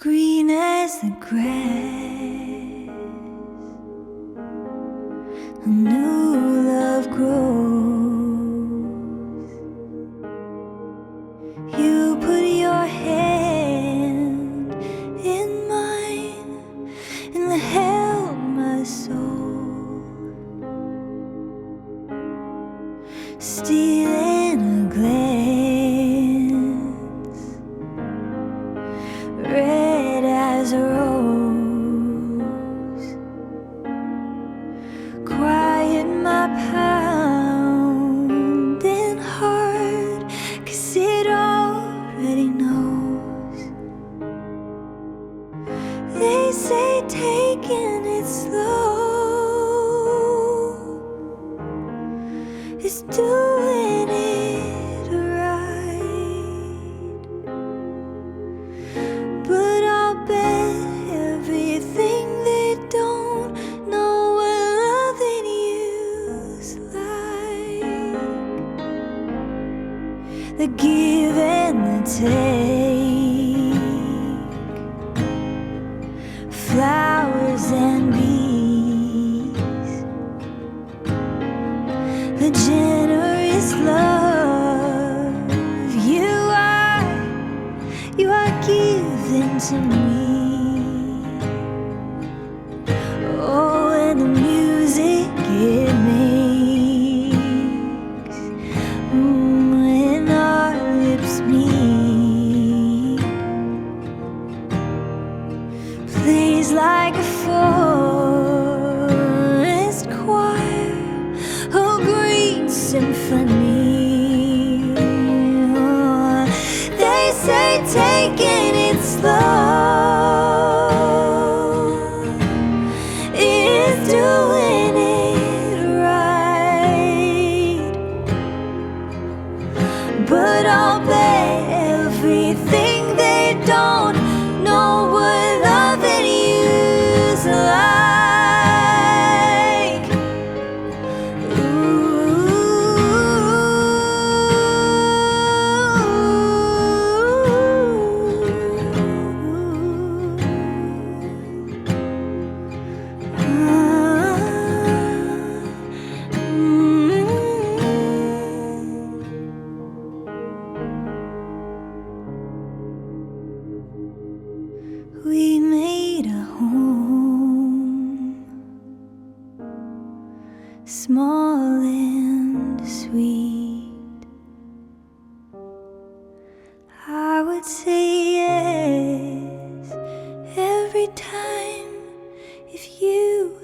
green as the grass, a new love grows. You put your hand in mine and held my soul, stealing a glance, red as a rose. Quiet my pounding heart, 'cause it already knows. They say taking it slow is doing it right, but I'll bet everything they don't know what loving you's like. The give and the take, flowers and bees, the generous love you are giving to me. Oh, and the music it makes when our lips meet plays like a forest choir, a green symphony. Oh, they say taking it slow is doing it right, but I'll bet everything they don't know what loving you's like. We made a home, small and sweet. I would say yes every time if you